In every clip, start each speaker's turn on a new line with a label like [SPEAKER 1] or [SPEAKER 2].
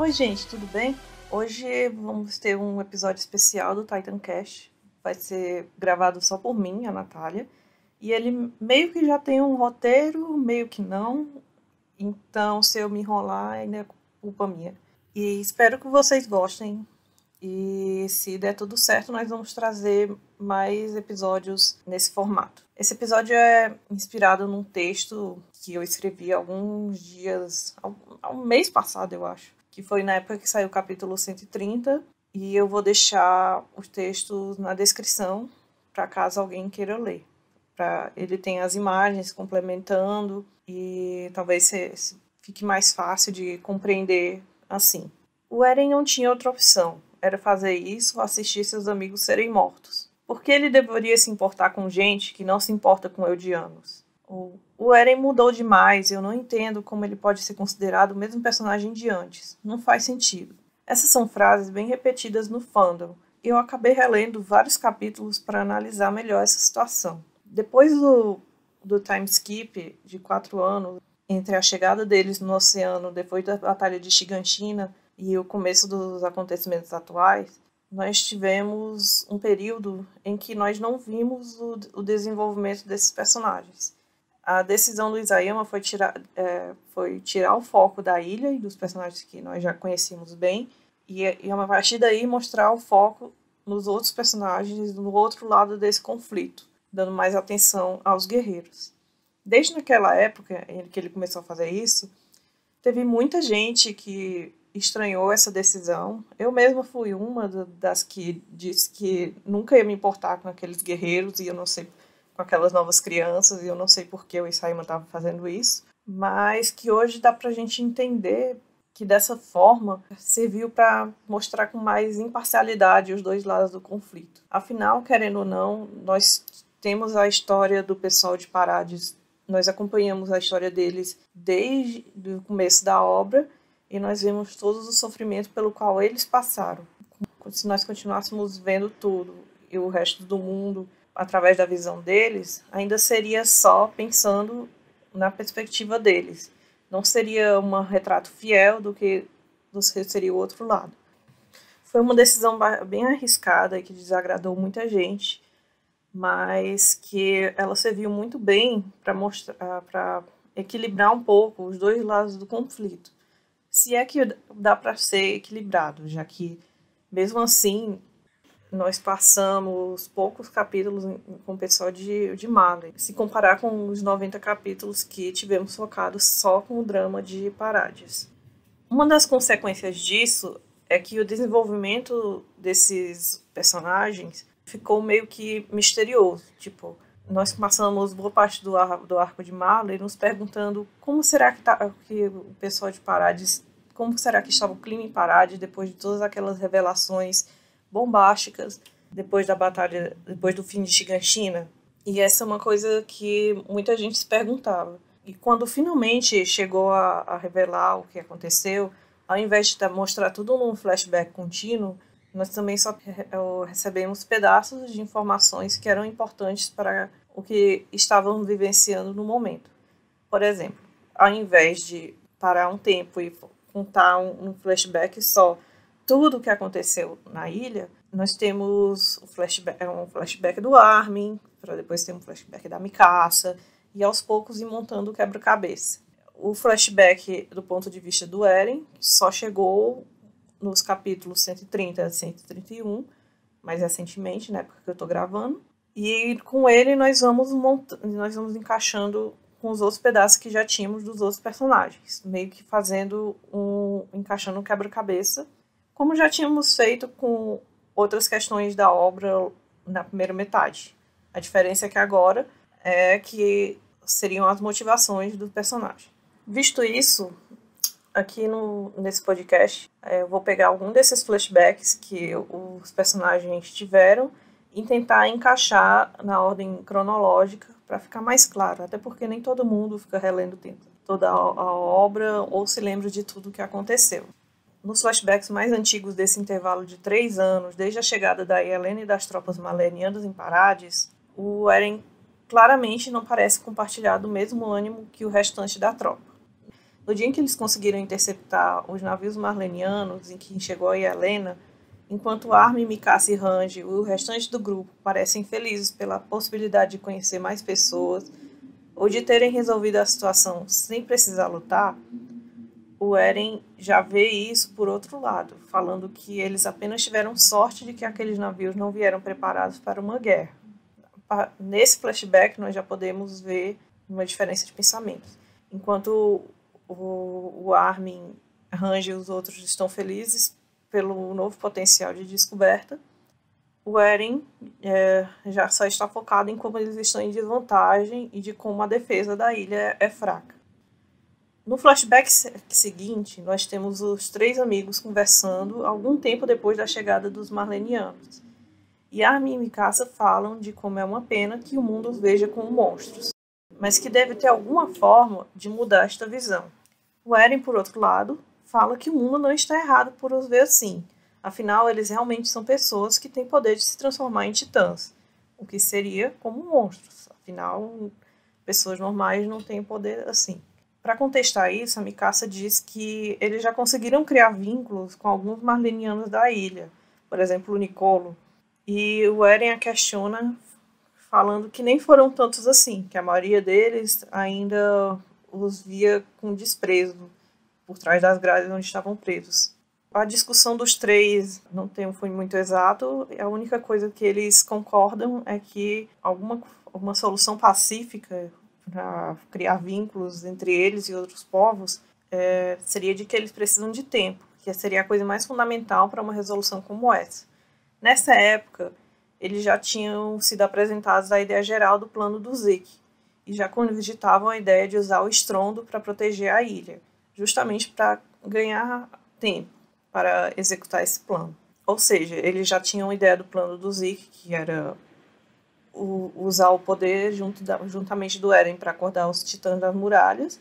[SPEAKER 1] Oi, gente, tudo bem? Hoje vamos ter um episódio especial do Titancast. Vai ser gravado só por mim, a Natália. E ele meio que já tem um roteiro, meio que não. Então, se eu me enrolar, ainda é culpa minha. E espero que vocês gostem. E se der tudo certo, nós vamos trazer mais episódios nesse formato. Esse episódio é inspirado num texto que eu escrevi há alguns dias, há um mês passado, eu acho, que foi na época que saiu o capítulo 130, e eu vou deixar os textos na descrição para caso alguém queira ler. Ele tem as imagens complementando e talvez fique mais fácil de compreender assim. O Eren não tinha outra opção. Era fazer isso ou assistir seus amigos serem mortos. Por que ele deveria se importar com gente que não se importa com Eldianos? O Eren mudou demais e eu não entendo como ele pode ser considerado o mesmo personagem de antes. Não faz sentido. Essas são frases bem repetidas no fandom e eu acabei relendo vários capítulos para analisar melhor essa situação. Depois do time skip de 4 anos, entre a chegada deles no oceano depois da Batalha de Shiganshina e o começo dos acontecimentos atuais, nós tivemos um período em que nós não vimos o desenvolvimento desses personagens. A decisão do Isayama foi tirar o foco da ilha e dos personagens que nós já conhecíamos bem e a partir daí mostrar o foco nos outros personagens no outro lado desse conflito, dando mais atenção aos guerreiros. Desde naquela época em que ele começou a fazer isso, teve muita gente que estranhou essa decisão. Eu mesma fui uma das que disse que nunca ia me importar com aqueles guerreiros e eu não sei, com aquelas novas crianças, e eu não sei por que o Isayama estava fazendo isso, mas que hoje dá pra gente entender que dessa forma serviu para mostrar com mais imparcialidade os dois lados do conflito. Afinal, querendo ou não, nós temos a história do pessoal de Parades, nós acompanhamos a história deles desde o começo da obra e nós vemos todos os sofrimentos pelo qual eles passaram. Se nós continuássemos vendo tudo e o resto do mundo através da visão deles, ainda seria só pensando na perspectiva deles. Não seria um retrato fiel do que seria o outro lado. Foi uma decisão bem arriscada e que desagradou muita gente, mas que ela serviu muito bem para equilibrar um pouco os dois lados do conflito. Se é que dá para ser equilibrado, já que, mesmo assim, nós passamos poucos capítulos com o pessoal de Marley, se comparar com os 90 capítulos que tivemos focados só com o drama de Parades. Uma das consequências disso é que o desenvolvimento desses personagens ficou meio que misterioso. Tipo, nós passamos boa parte do arco de Marley nos perguntando como será que o pessoal de Parades, como será que estava o clima em Parades depois de todas aquelas revelações bombásticas depois da batalha, depois do fim de Shiganshina. E essa é uma coisa que muita gente se perguntava. E quando finalmente chegou a revelar o que aconteceu, ao invés de mostrar tudo num flashback contínuo, nós também só recebemos pedaços de informações que eram importantes para o que estavam vivenciando no momento. Por exemplo, ao invés de parar um tempo e contar um flashback só tudo o que aconteceu na ilha, nós temos um flashback do Armin, para depois ter um flashback da Mikasa, e aos poucos ir montando o quebra-cabeça. O flashback do ponto de vista do Eren só chegou nos capítulos 130 a 131, mais recentemente, na época que eu estou gravando. E com ele nós vamos encaixando com os outros pedaços que já tínhamos dos outros personagens, meio que encaixando um quebra-cabeça, como já tínhamos feito com outras questões da obra na primeira metade. A diferença é que agora é que seriam as motivações do personagem. Visto isso, aqui nesse podcast, eu vou pegar algum desses flashbacks que os personagens tiveram e tentar encaixar na ordem cronológica para ficar mais claro, até porque nem todo mundo fica relendo toda a obra ou se lembra de tudo o que aconteceu. Nos flashbacks mais antigos desse intervalo de 3 anos, desde a chegada da Helena e das tropas malenianas em Parades, o Eren claramente não parece compartilhar do mesmo ânimo que o restante da tropa. No dia em que eles conseguiram interceptar os navios marlenianos, em que chegou a Helena, enquanto Armin, Mikasa e Range e o restante do grupo parecem felizes pela possibilidade de conhecer mais pessoas ou de terem resolvido a situação sem precisar lutar, o Eren já vê isso por outro lado, falando que eles apenas tiveram sorte de que aqueles navios não vieram preparados para uma guerra. Nesse flashback, nós já podemos ver uma diferença de pensamentos. Enquanto o Armin, Range e os outros estão felizes pelo novo potencial de descoberta, o Eren já só está focado em como eles estão em desvantagem e de como a defesa da ilha é fraca. No flashback seguinte, nós temos os 3 amigos conversando algum tempo depois da chegada dos marlenianos. E Armin e Mikasa falam de como é uma pena que o mundo os veja como monstros, mas que deve ter alguma forma de mudar esta visão. O Eren, por outro lado, fala que o mundo não está errado por os ver assim. Afinal, eles realmente são pessoas que têm poder de se transformar em titãs, o que seria como monstros. Afinal, pessoas normais não têm poder assim. Para contestar isso, a Mikasa diz que eles já conseguiram criar vínculos com alguns marlenianos da ilha, por exemplo, o Nicolo. E o Eren a questiona falando que nem foram tantos assim, que a maioria deles ainda os via com desprezo por trás das grades onde estavam presos. A discussão dos 3 não foi muito exato, a única coisa que eles concordam é que alguma solução pacífica para criar vínculos entre eles e outros povos seria de que eles precisam de tempo, que seria a coisa mais fundamental para uma resolução como essa. Nessa época, eles já tinham sido apresentados a ideia geral do plano do Zeke, e já cogitavam a ideia de usar o estrondo para proteger a ilha, justamente para ganhar tempo para executar esse plano. Ou seja, eles já tinham a ideia do plano do Zeke, que era usar o poder juntamente do Eren para acordar os titãs das muralhas,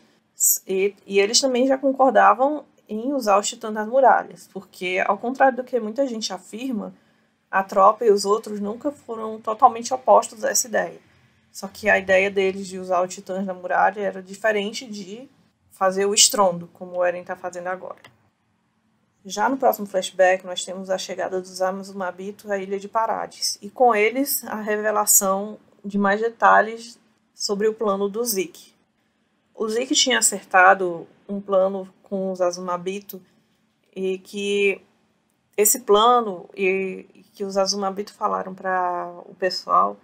[SPEAKER 1] e eles também já concordavam em usar os titãs das muralhas, porque, ao contrário do que muita gente afirma, a tropa e os outros nunca foram totalmente opostos a essa ideia. Só que a ideia deles de usar os titãs da muralha era diferente de fazer o estrondo, como o Eren está fazendo agora. Já no próximo flashback, nós temos a chegada dos Azumabito à ilha de Parades, e com eles a revelação de mais detalhes sobre o plano do Zeke. O Zeke tinha acertado um plano com os Azumabito, e que esse plano, e que os Azumabito falaram para o pessoal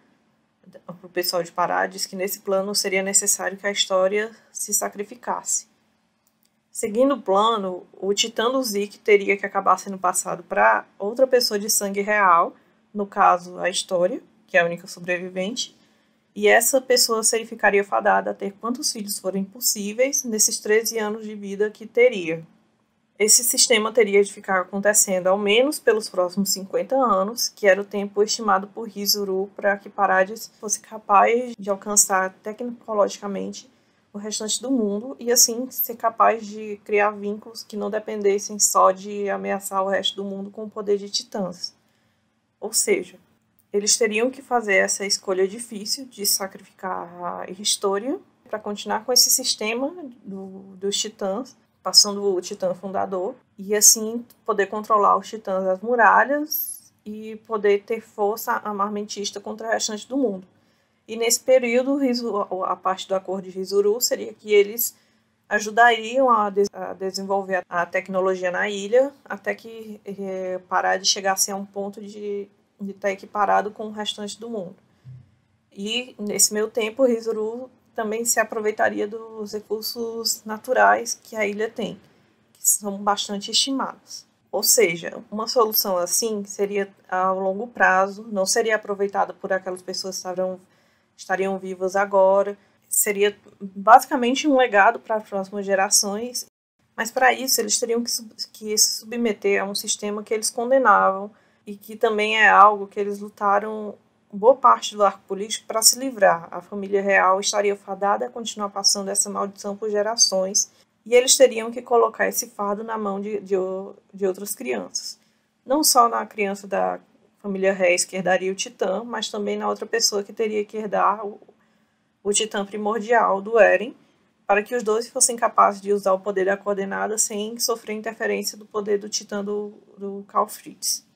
[SPEAKER 1] de Parades, que nesse plano seria necessário que a história se sacrificasse. Seguindo o plano, o titã do Zeke teria que acabar sendo passado para outra pessoa de sangue real, no caso a História, que é a única sobrevivente, e essa pessoa ficaria fadada a ter quantos filhos forem possíveis nesses 13 anos de vida que teria. Esse sistema teria de ficar acontecendo ao menos pelos próximos 50 anos, que era o tempo estimado por Hizuru para que Parades fosse capaz de alcançar tecnologicamente o restante do mundo e assim ser capaz de criar vínculos que não dependessem só de ameaçar o resto do mundo com o poder de titãs. Ou seja, eles teriam que fazer essa escolha difícil de sacrificar a História para continuar com esse sistema dos titãs, passando o titã fundador, e assim poder controlar os titãs das muralhas e poder ter força armamentista contra o restante do mundo. E nesse período, a parte do acordo de Hizuru seria que eles ajudariam a desenvolver a tecnologia na ilha até que Parades chegasse a um ponto de estar equiparado com o restante do mundo. E nesse meio tempo, Hizuru também se aproveitaria dos recursos naturais que a ilha tem, que são bastante estimados. Ou seja, uma solução assim seria a longo prazo, não seria aproveitada por aquelas pessoas que estariam vivas agora, seria basicamente um legado para as próximas gerações, mas para isso eles teriam que se submeter a um sistema que eles condenavam e que também é algo que eles lutaram boa parte do arco político para se livrar. A família real estaria fadada a continuar passando essa maldição por gerações e eles teriam que colocar esse fardo na mão de outras crianças. Não só na criança da família Reis que herdaria o titã, mas também na outra pessoa que teria que herdar o titã primordial do Eren, para que os dois fossem capazes de usar o poder da coordenada sem sofrer interferência do poder do Titã do Karl Fritz.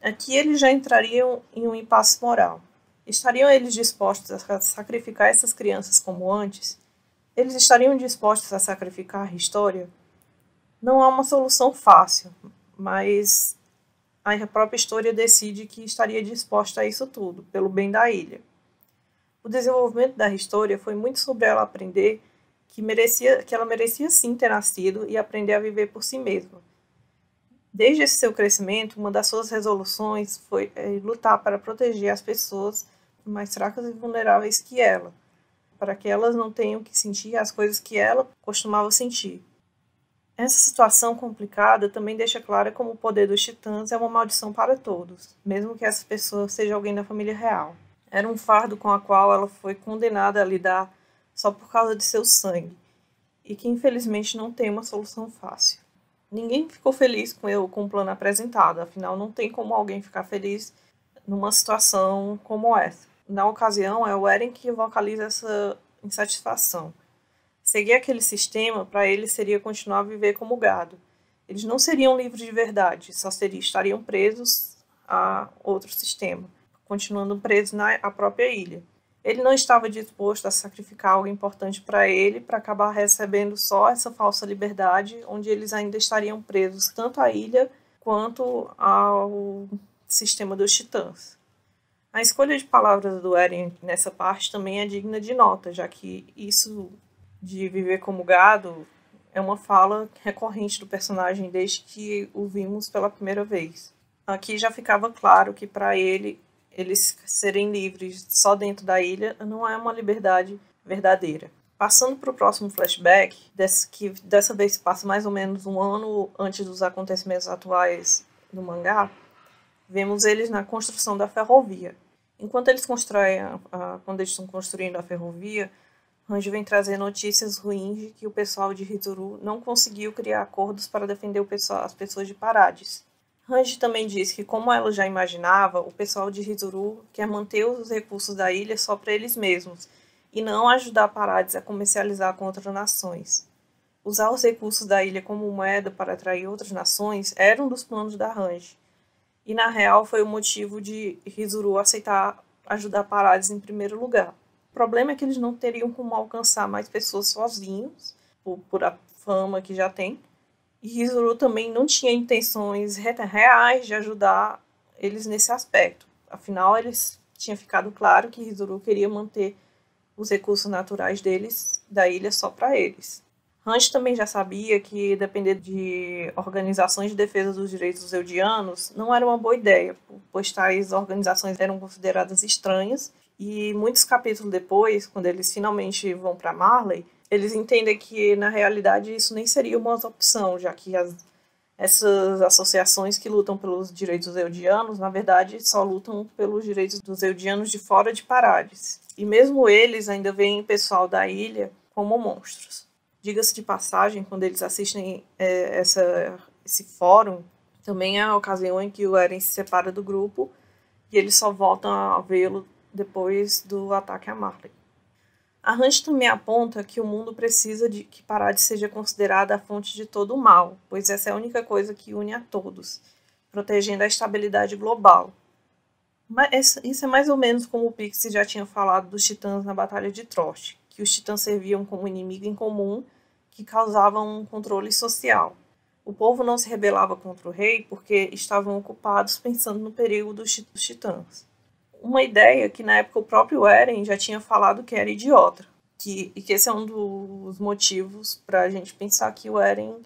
[SPEAKER 1] Aqui eles já entrariam em um impasse moral. Estariam eles dispostos a sacrificar essas crianças como antes? Eles estariam dispostos a sacrificar a história? Não há uma solução fácil, mas a própria história decide que estaria disposta a isso tudo, pelo bem da ilha. O desenvolvimento da história foi muito sobre ela aprender que ela merecia sim ter nascido e aprender a viver por si mesma. Desde esse seu crescimento, uma das suas resoluções foi lutar para proteger as pessoas mais fracas e vulneráveis que ela, para que elas não tenham que sentir as coisas que ela costumava sentir. Essa situação complicada também deixa clara como o poder dos titãs é uma maldição para todos, mesmo que essa pessoa seja alguém da família real. Era um fardo com o qual ela foi condenada a lidar só por causa de seu sangue, e que infelizmente não tem uma solução fácil. Ninguém ficou feliz com o plano apresentado, afinal não tem como alguém ficar feliz numa situação como essa. Na ocasião, é o Eren que vocaliza essa insatisfação. Seguir aquele sistema, para eles, seria continuar a viver como gado. Eles não seriam livres de verdade, só estariam presos a outro sistema, continuando presos à própria ilha. Ele não estava disposto a sacrificar algo importante para ele para acabar recebendo só essa falsa liberdade, onde eles ainda estariam presos tanto à ilha quanto ao sistema dos titãs. A escolha de palavras do Eren nessa parte também é digna de nota, já que isso de viver como gado é uma fala recorrente do personagem desde que o vimos pela primeira vez. Aqui já ficava claro que para eles serem livres só dentro da ilha não é uma liberdade verdadeira. Passando para o próximo flashback, que dessa vez se passa mais ou menos um ano antes dos acontecimentos atuais do mangá, vemos eles na construção da ferrovia. Enquanto eles quando eles estão construindo a ferrovia, Hanji vem trazer notícias ruins de que o pessoal de Hizuru não conseguiu criar acordos para defender as pessoas de Parades. Hanji também diz que, como ela já imaginava, o pessoal de Hizuru quer manter os recursos da ilha só para eles mesmos e não ajudar Parades a comercializar com outras nações. Usar os recursos da ilha como moeda para atrair outras nações era um dos planos da Hanji. E, na real, foi o motivo de Hizuru aceitar ajudar Parades em primeiro lugar. O problema é que eles não teriam como alcançar mais pessoas sozinhos, por a fama que já tem. E Hizuru também não tinha intenções reais de ajudar eles nesse aspecto. Afinal, eles tinha ficado claro que Hizuru queria manter os recursos naturais da ilha só para eles. Hanji também já sabia que depender de organizações de defesa dos direitos dos eldianos não era uma boa ideia, pois tais organizações eram consideradas estranhas, e muitos capítulos depois, quando eles finalmente vão para Marley, eles entendem que, na realidade, isso nem seria uma opção, já que essas associações que lutam pelos direitos dos eldianos, na verdade, só lutam pelos direitos dos eldianos de fora de Parades. E mesmo eles ainda veem o pessoal da ilha como monstros. Diga-se de passagem, quando eles assistem esse fórum, também é a ocasião em que o Eren se separa do grupo e eles só voltam a vê-lo depois do ataque a Marley. A Hanji também aponta que o mundo precisa de que Parades seja considerada a fonte de todo o mal, pois essa é a única coisa que une a todos, protegendo a estabilidade global. Mas isso é mais ou menos como o Pixie já tinha falado dos titãs na Batalha de Trost, que os titãs serviam como inimigo em comum que causavam um controle social. O povo não se rebelava contra o rei porque estavam ocupados pensando no perigo dos titãs. Uma ideia que na época o próprio Eren já tinha falado que era idiota. E que esse é um dos motivos para a gente pensar que o Eren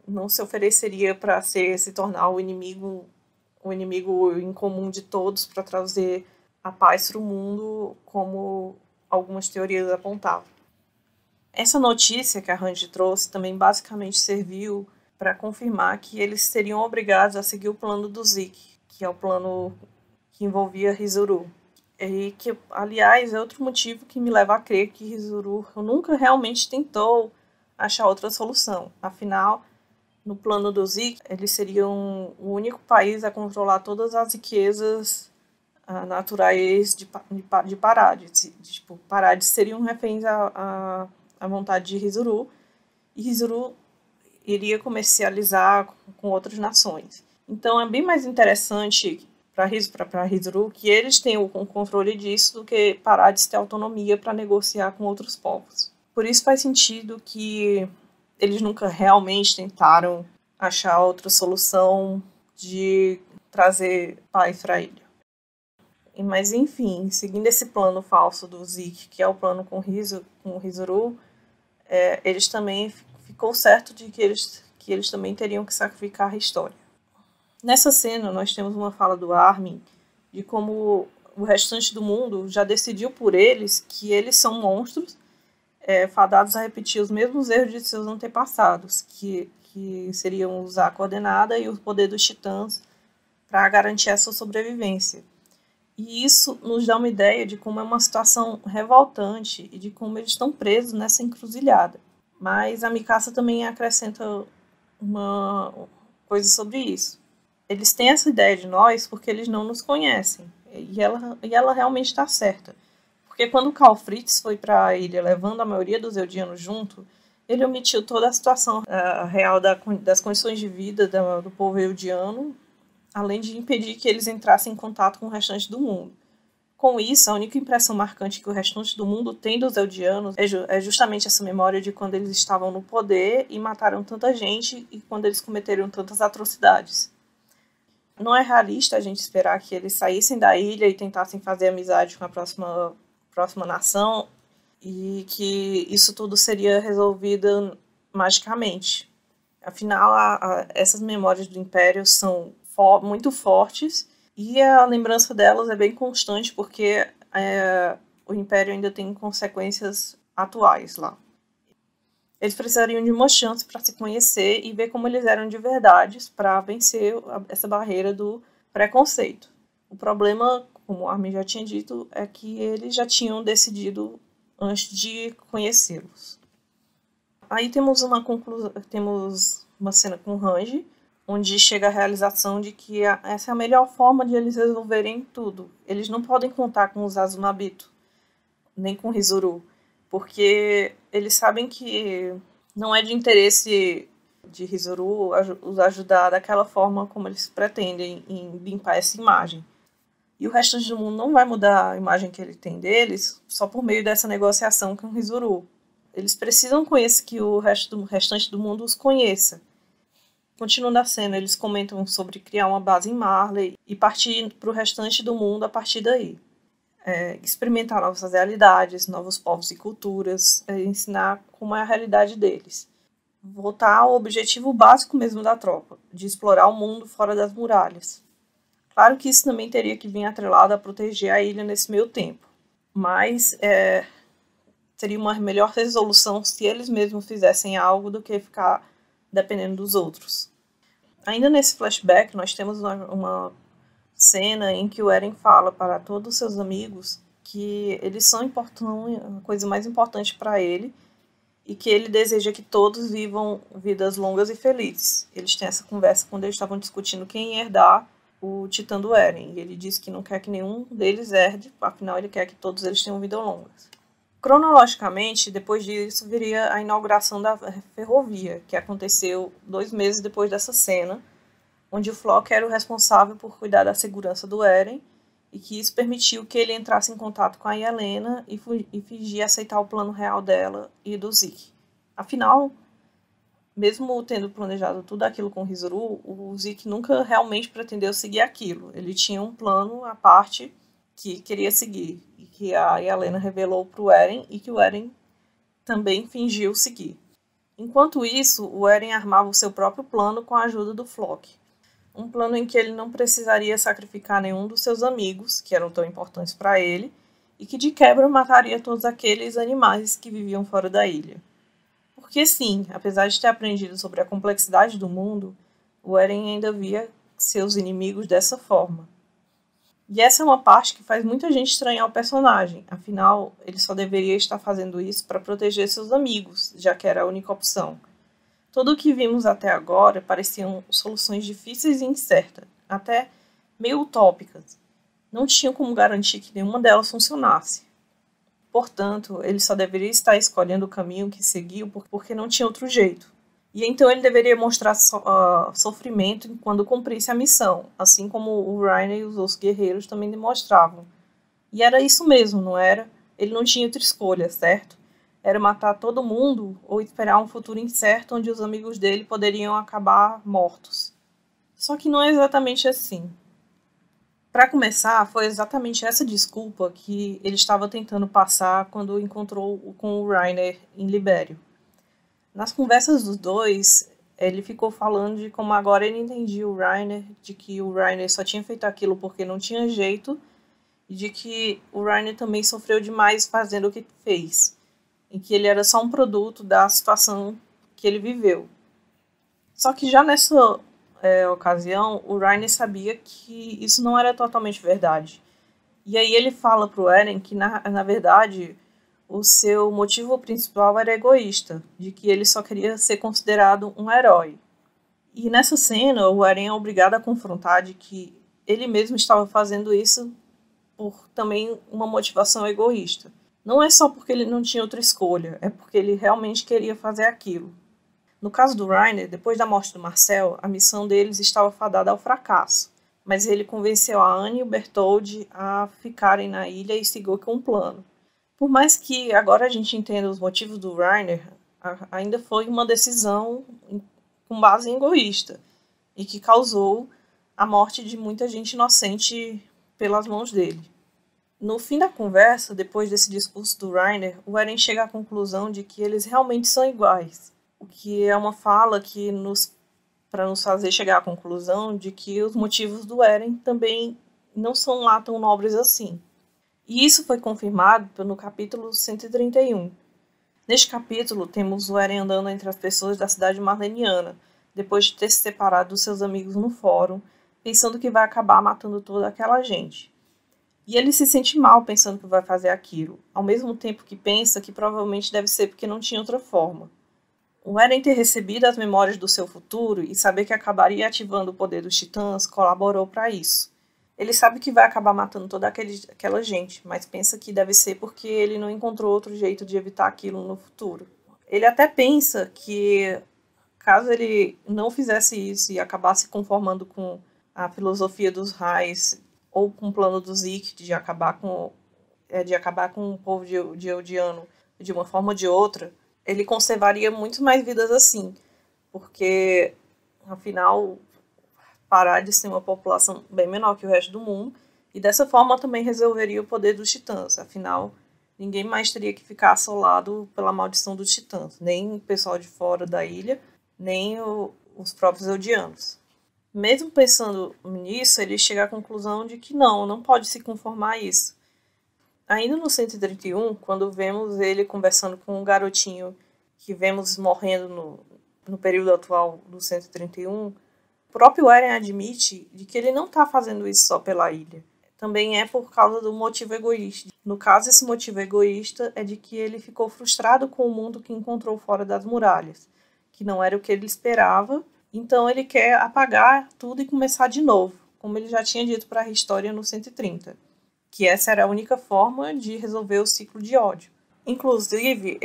[SPEAKER 1] não se ofereceria para se tornar o inimigo em comum de todos para trazer a paz para o mundo, como algumas teorias apontavam. Essa notícia que a Hanji trouxe também basicamente serviu para confirmar que eles seriam obrigados a seguir o plano do Zeke, que é o plano que envolvia Hizuru. E que, aliás, é outro motivo que me leva a crer que Hizuru nunca realmente tentou achar outra solução. Afinal, no plano do Zeke, eles seriam o único país a controlar todas as riquezas naturais de Parades. Parades seriam reféns à vontade de Hizuru, e Hizuru iria comercializar com outras nações. Então é bem mais interessante para Hizuru que eles tenham o controle disso do que parar de ter autonomia para negociar com outros povos. Por isso faz sentido que eles nunca realmente tentaram achar outra solução de trazer paz para a ilha. Mas enfim, seguindo esse plano falso do Zeke, que é o plano com Hizuru, eles também ficou certo de que eles também teriam que sacrificar a história. Nessa cena, nós temos uma fala do Armin de como o restante do mundo já decidiu por eles que eles são monstros fadados a repetir os mesmos erros de seus antepassados, que seriam usar a coordenada e o poder dos titãs para garantir a sua sobrevivência. E isso nos dá uma ideia de como é uma situação revoltante e de como eles estão presos nessa encruzilhada. Mas a Mikasa também acrescenta uma coisa sobre isso. Eles têm essa ideia de nós porque eles não nos conhecem. E ela realmente está certa. Porque quando o Karl Fritz foi para a ilha levando a maioria dos eldianos junto, ele omitiu toda a situação real das condições de vida do povo eldiano, além de impedir que eles entrassem em contato com o restante do mundo. Com isso, a única impressão marcante que o restante do mundo tem dos eldianos é justamente essa memória de quando eles estavam no poder e mataram tanta gente e quando eles cometeram tantas atrocidades. Não é realista a gente esperar que eles saíssem da ilha e tentassem fazer amizade com a próxima nação e que isso tudo seria resolvido magicamente. Afinal, essas memórias do Império são muito fortes e a lembrança delas é bem constante porque o Império ainda tem consequências atuais lá. Eles precisariam de uma chance para se conhecer e ver como eles eram de verdade para vencer essa barreira do preconceito. O problema, como o Armin já tinha dito, é que eles já tinham decidido antes de conhecê-los. Aí temos uma cena com o Hanji, onde chega a realização de que essa é a melhor forma de eles resolverem tudo. Eles não podem contar com os Azumabito, nem com Hizuru, porque eles sabem que não é de interesse de Hizuru os ajudar daquela forma como eles pretendem em limpar essa imagem. E o restante do mundo não vai mudar a imagem que ele tem deles só por meio dessa negociação com Hizuru. Eles precisam conhecer que o restante do mundo os conheça. Continuando a cena, eles comentam sobre criar uma base em Marley e partir para o restante do mundo a partir daí. Experimentar novas realidades, novos povos e culturas, ensinar como é a realidade deles. Voltar ao objetivo básico mesmo da tropa, de explorar o mundo fora das muralhas. Claro que isso também teria que vir atrelado a proteger a ilha nesse meio tempo, mas seria uma melhor resolução se eles mesmos fizessem algo do que ficar dependendo dos outros. Ainda nesse flashback, nós temos uma cena em que o Eren fala para todos os seus amigos que eles são a coisa mais importante para ele e que ele deseja que todos vivam vidas longas e felizes. Eles têm essa conversa quando eles estavam discutindo quem ia herdar o Titã do Eren. E ele diz que não quer que nenhum deles herde, afinal ele quer que todos eles tenham vidas longas. Cronologicamente, depois disso, viria a inauguração da ferrovia, que aconteceu 2 meses depois dessa cena, onde o Floch era o responsável por cuidar da segurança do Eren, e que isso permitiu que ele entrasse em contato com a Yelena e fingir aceitar o plano real dela e do Zeke. Afinal, mesmo tendo planejado tudo aquilo com Hizuru, o Zeke nunca realmente pretendeu seguir aquilo. Ele tinha um plano à parte que queria seguir, e que a Yelena revelou para o Eren, e que o Eren também fingiu seguir. Enquanto isso, o Eren armava o seu próprio plano com a ajuda do Floch. Um plano em que ele não precisaria sacrificar nenhum dos seus amigos, que eram tão importantes para ele, e que de quebra mataria todos aqueles animais que viviam fora da ilha. Porque sim, apesar de ter aprendido sobre a complexidade do mundo, o Eren ainda via seus inimigos dessa forma. E essa é uma parte que faz muita gente estranhar o personagem, afinal, ele só deveria estar fazendo isso para proteger seus amigos, já que era a única opção. Tudo o que vimos até agora pareciam soluções difíceis e incertas, até meio utópicas. Não tinham como garantir que nenhuma delas funcionasse. Portanto, ele só deveria estar escolhendo o caminho que seguiu porque não tinha outro jeito. E então ele deveria mostrar sofrimento quando cumprisse a missão, assim como o Reiner e os outros guerreiros também demonstravam. E era isso mesmo, não era? Ele não tinha outra escolha, certo? Era matar todo mundo ou esperar um futuro incerto onde os amigos dele poderiam acabar mortos. Só que não é exatamente assim. Para começar, foi exatamente essa desculpa que ele estava tentando passar quando encontrou com o Reiner em Libério. Nas conversas dos dois, ele ficou falando de como agora ele entendia o Reiner, de que o Reiner só tinha feito aquilo porque não tinha jeito, e de que o Reiner também sofreu demais fazendo o que fez, e que ele era só um produto da situação que ele viveu. Só que já nessa ocasião, o Reiner sabia que isso não era totalmente verdade. E aí ele fala para o Eren que, na verdade, o seu motivo principal era egoísta, de que ele só queria ser considerado um herói. E nessa cena, o Eren é obrigado a confrontar de que ele mesmo estava fazendo isso por também uma motivação egoísta. Não é só porque ele não tinha outra escolha, é porque ele realmente queria fazer aquilo. No caso do Reiner, depois da morte do Marcel, a missão deles estava fadada ao fracasso, mas ele convenceu a Anne e o Bertholdt a ficarem na ilha e seguiu com um plano. Por mais que agora a gente entenda os motivos do Reiner, ainda foi uma decisão com base em egoísta e que causou a morte de muita gente inocente pelas mãos dele. No fim da conversa, depois desse discurso do Reiner, o Eren chega à conclusão de que eles realmente são iguais, o que é uma fala que para nos fazer chegar à conclusão de que os motivos do Eren também não são lá tão nobres assim. E isso foi confirmado no capítulo 131. Neste capítulo, temos o Eren andando entre as pessoas da cidade marleniana, depois de ter se separado dos seus amigos no fórum, pensando que vai acabar matando toda aquela gente. E ele se sente mal pensando que vai fazer aquilo, ao mesmo tempo que pensa que provavelmente deve ser porque não tinha outra forma. O Eren ter recebido as memórias do seu futuro e saber que acabaria ativando o poder dos titãs colaborou para isso. Ele sabe que vai acabar matando toda aquela gente, mas pensa que deve ser porque ele não encontrou outro jeito de evitar aquilo no futuro. Ele até pensa que, caso ele não fizesse isso e acabasse conformando com a filosofia dos Rais ou com o plano do Zeke de acabar com o povo de Eldiano de uma forma ou de outra, ele conservaria muito mais vidas assim, porque, afinal, parar de ser uma população bem menor que o resto do mundo, e dessa forma também resolveria o poder dos titãs. Afinal, ninguém mais teria que ficar assolado pela maldição dos titãs, nem o pessoal de fora da ilha, nem os próprios eldianos. Mesmo pensando nisso, ele chega à conclusão de que não pode se conformar a isso. Ainda no 131, quando vemos ele conversando com um garotinho que vemos morrendo no período atual do 131, o próprio Eren admite de que ele não está fazendo isso só pela ilha. Também é por causa do motivo egoísta. No caso, esse motivo egoísta é de que ele ficou frustrado com o mundo que encontrou fora das muralhas, que não era o que ele esperava, então ele quer apagar tudo e começar de novo, como ele já tinha dito para a história no 130, que essa era a única forma de resolver o ciclo de ódio. Inclusive,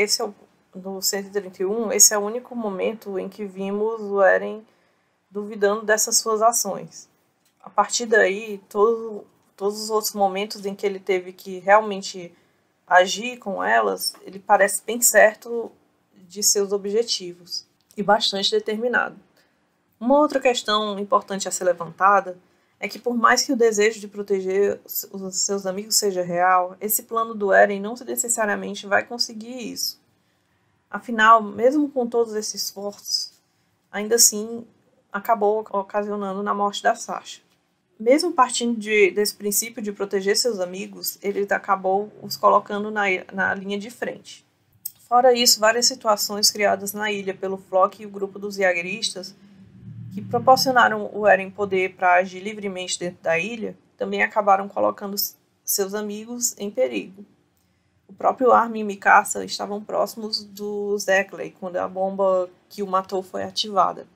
[SPEAKER 1] no 131, esse é o único momento em que vimos o Eren duvidando dessas suas ações. A partir daí, todos os outros momentos em que ele teve que realmente agir com elas, ele parece bem certo de seus objetivos e bastante determinado. Uma outra questão importante a ser levantada é que, por mais que o desejo de proteger os seus amigos seja real, esse plano do Eren não necessariamente vai conseguir isso. Afinal, mesmo com todos esses esforços, ainda assim acabou ocasionando na morte da Sasha. Mesmo partindo desse princípio de proteger seus amigos, ele acabou os colocando na linha de frente. Fora isso, várias situações criadas na ilha pelo Floch e o grupo dos Jaegeristas, que proporcionaram o Eren poder para agir livremente dentro da ilha, também acabaram colocando seus amigos em perigo. O próprio Armin e Mikasa estavam próximos do Zeclay quando a bomba que o matou foi ativada.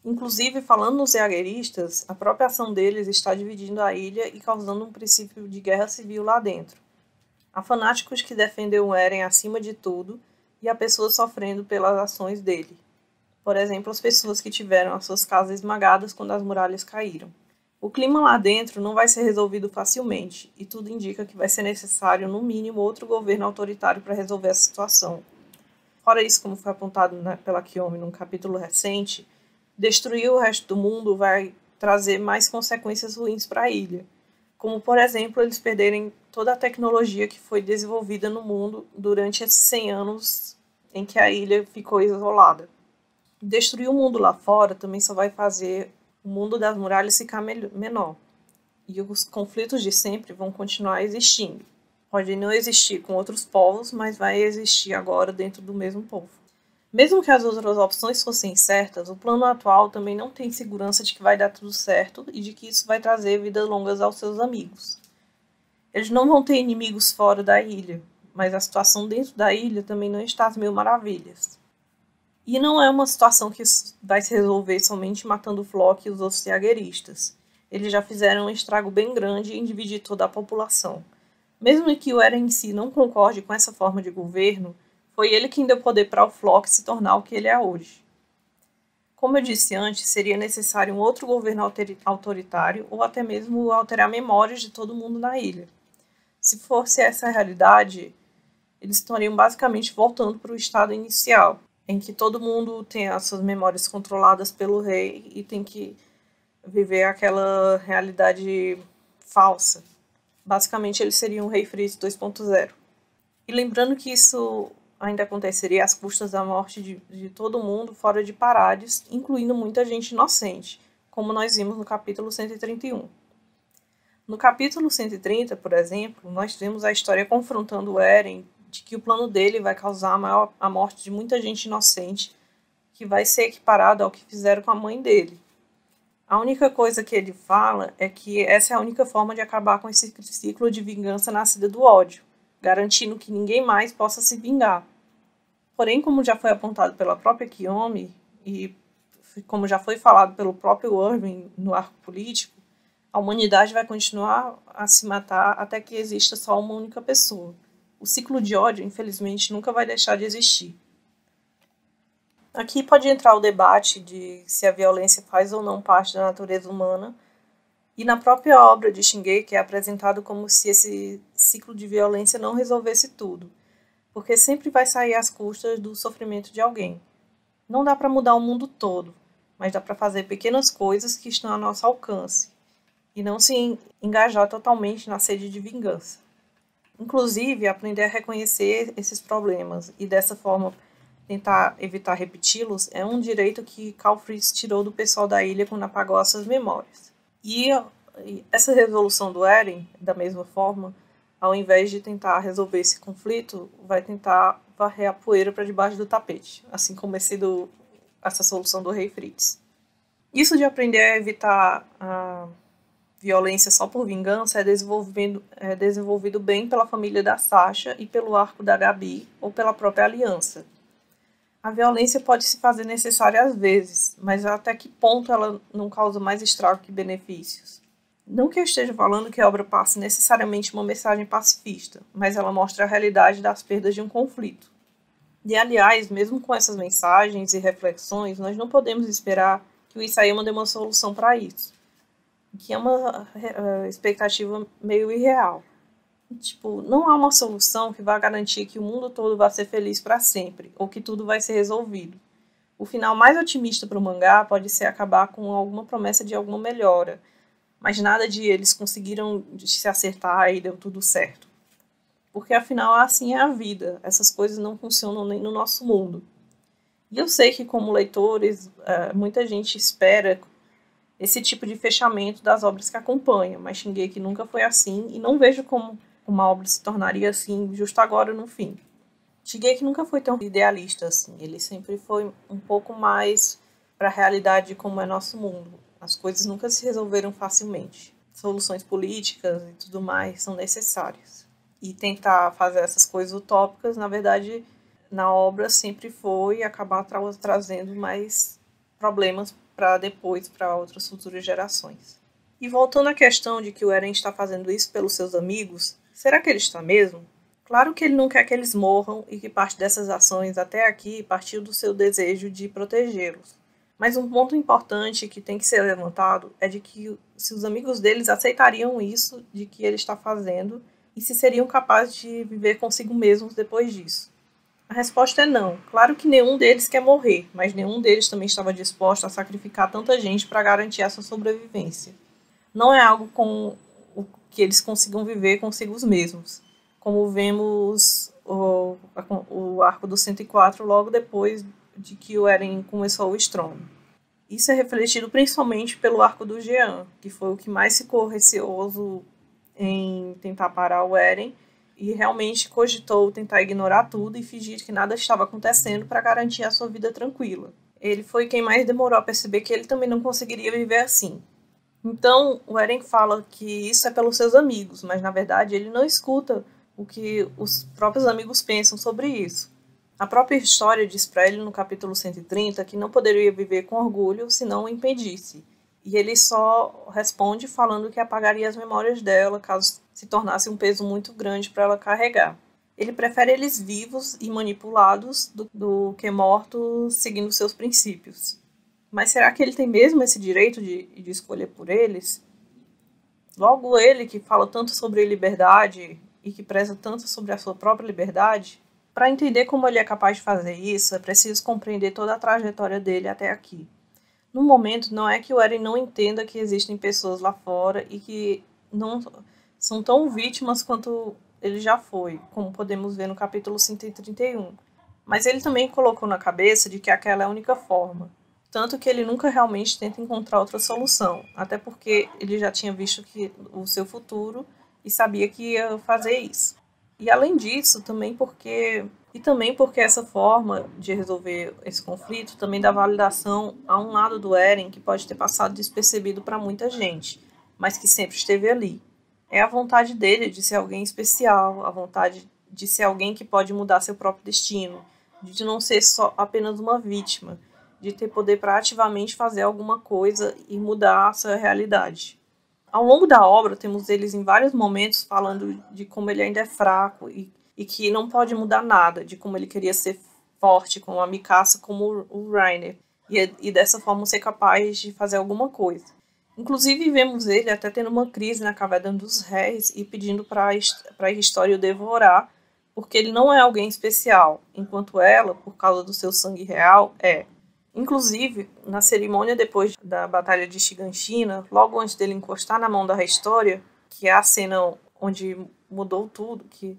[SPEAKER 1] Inclusive, falando nos Jaegeristas, a própria ação deles está dividindo a ilha e causando um princípio de guerra civil lá dentro. Há fanáticos que defendem o Eren acima de tudo e há pessoas sofrendo pelas ações dele. Por exemplo, as pessoas que tiveram as suas casas esmagadas quando as muralhas caíram. O clima lá dentro não vai ser resolvido facilmente, e tudo indica que vai ser necessário, no mínimo, outro governo autoritário para resolver a situação. Fora isso, como foi apontado pela Kiyomi num capítulo recente, destruir o resto do mundo vai trazer mais consequências ruins para a ilha, como, por exemplo, eles perderem toda a tecnologia que foi desenvolvida no mundo durante esses 100 anos em que a ilha ficou isolada. Destruir o mundo lá fora também só vai fazer o mundo das muralhas ficar menor. E os conflitos de sempre vão continuar existindo. Pode não existir com outros povos, mas vai existir agora dentro do mesmo povo. Mesmo que as outras opções fossem certas, o plano atual também não tem segurança de que vai dar tudo certo e de que isso vai trazer vidas longas aos seus amigos. Eles não vão ter inimigos fora da ilha, mas a situação dentro da ilha também não está às mil maravilhas. E não é uma situação que vai se resolver somente matando o Floch e os outros jaegueristas. Eles já fizeram um estrago bem grande em dividir toda a população. Mesmo que o Eren em si não concorde com essa forma de governo, foi ele quem deu poder para o Floch se tornar o que ele é hoje. Como eu disse antes, seria necessário um outro governo autoritário ou até mesmo alterar memórias de todo mundo na ilha. Se fosse essa a realidade, eles estariam basicamente voltando para o estado inicial, em que todo mundo tem as suas memórias controladas pelo rei e tem que viver aquela realidade falsa. Basicamente, eles seriam o Rei Fritz 2.0. E lembrando que isso ainda aconteceria às custas da morte de todo mundo fora de Parades, incluindo muita gente inocente, como nós vimos no capítulo 131. No capítulo 130, por exemplo, nós temos a história confrontando o Eren de que o plano dele vai causar a morte de muita gente inocente, que vai ser equiparado ao que fizeram com a mãe dele. A única coisa que ele fala é que essa é a única forma de acabar com esse ciclo de vingança nascida do ódio, garantindo que ninguém mais possa se vingar. Porém, como já foi apontado pela própria Kiyomi, e como já foi falado pelo próprio Irving no arco político, a humanidade vai continuar a se matar até que exista só uma única pessoa. O ciclo de ódio, infelizmente, nunca vai deixar de existir. Aqui pode entrar o debate de se a violência faz ou não parte da natureza humana, e na própria obra de Shingeki é apresentado como se esse ciclo de violência não resolvesse tudo, porque sempre vai sair às custas do sofrimento de alguém. Não dá para mudar o mundo todo, mas dá para fazer pequenas coisas que estão ao nosso alcance, e não se engajar totalmente na sede de vingança. Inclusive, aprender a reconhecer esses problemas e, dessa forma, tentar evitar repeti-los é um direito que Karl Fritz tirou do pessoal da ilha quando apagou as suas memórias. E essa resolução do Eren, da mesma forma, ao invés de tentar resolver esse conflito, vai tentar varrer a poeira para debaixo do tapete, assim como essa solução do Rei Fritz. Isso de aprender a evitar a violência só por vingança é desenvolvido bem pela família da Sasha e pelo arco da Gabi ou pela própria aliança. A violência pode se fazer necessária às vezes, mas até que ponto ela não causa mais estrago que benefícios? Não que eu esteja falando que a obra passe necessariamente uma mensagem pacifista, mas ela mostra a realidade das perdas de um conflito. E, aliás, mesmo com essas mensagens e reflexões, nós não podemos esperar que o Isayama dê uma solução para isso, que é uma expectativa meio irreal. Tipo, não há uma solução que vá garantir que o mundo todo vai ser feliz para sempre, ou que tudo vai ser resolvido. O final mais otimista para o mangá pode ser acabar com alguma promessa de alguma melhora, mas nada de eles conseguiram se acertar e deu tudo certo. Porque afinal assim é a vida, essas coisas não funcionam nem no nosso mundo. E eu sei que como leitores, muita gente espera esse tipo de fechamento das obras que acompanham, mas Shingeki nunca foi assim e não vejo como uma obra se tornaria assim justo agora no fim. Shingeki nunca foi tão idealista assim, ele sempre foi um pouco mais para a realidade de como é nosso mundo. As coisas nunca se resolveram facilmente. Soluções políticas e tudo mais são necessárias. E tentar fazer essas coisas utópicas, na verdade, na obra sempre foi acabar trazendo mais problemas para depois, para outras futuras gerações. E voltando à questão de que o Eren está fazendo isso pelos seus amigos, será que ele está mesmo? Claro que ele não quer que eles morram e que parte dessas ações até aqui partiu do seu desejo de protegê-los. Mas um ponto importante que tem que ser levantado é de que se os amigos deles aceitariam isso de que ele está fazendo e se seriam capazes de viver consigo mesmos depois disso. A resposta é não. Claro que nenhum deles quer morrer, mas nenhum deles também estava disposto a sacrificar tanta gente para garantir essa sobrevivência. Não é algo com o que eles consigam viver consigo mesmos, como vemos o arco do 104 logo depois de que o Eren começou o Strong. Isso é refletido principalmente pelo arco do Jean, que foi o que mais ficou receoso em tentar parar o Eren e realmente cogitou tentar ignorar tudo e fingir que nada estava acontecendo para garantir a sua vida tranquila. Ele foi quem mais demorou a perceber que ele também não conseguiria viver assim. Então, o Eren fala que isso é pelos seus amigos, mas na verdade ele não escuta o que os próprios amigos pensam sobre isso. A própria história diz para ele no capítulo 130 que não poderia viver com orgulho se não o impedisse. E ele só responde falando que apagaria as memórias dela caso se tornasse um peso muito grande para ela carregar. Ele prefere eles vivos e manipulados do que mortos seguindo seus princípios. Mas será que ele tem mesmo esse direito de escolher por eles? Logo ele, que fala tanto sobre liberdade e que preza tanto sobre a sua própria liberdade, para entender como ele é capaz de fazer isso, é preciso compreender toda a trajetória dele até aqui. No momento, não é que o Eren não entenda que existem pessoas lá fora e que não são tão vítimas quanto ele já foi, como podemos ver no capítulo 131. Mas ele também colocou na cabeça de que aquela é a única forma. Tanto que ele nunca realmente tenta encontrar outra solução, até porque ele já tinha visto o seu futuro e sabia que ia fazer isso. E além disso, também porque essa forma de resolver esse conflito também dá validação a um lado do Eren que pode ter passado despercebido para muita gente, mas que sempre esteve ali. É a vontade dele de ser alguém especial, a vontade de ser alguém que pode mudar seu próprio destino, de não ser só apenas uma vítima, de ter poder para ativamente fazer alguma coisa e mudar a sua realidade. Ao longo da obra, temos eles em vários momentos falando de como ele ainda é fraco e que não pode mudar nada, de como ele queria ser forte, como a Mikasa, como o Reiner, e dessa forma ser capaz de fazer alguma coisa. Inclusive, vemos ele até tendo uma crise na Caverna dos Réis e pedindo para a história o devorar, porque ele não é alguém especial, enquanto ela, por causa do seu sangue real, é. Inclusive, na cerimônia depois da Batalha de Shiganshina, logo antes dele encostar na mão da História, que é a cena onde mudou tudo, que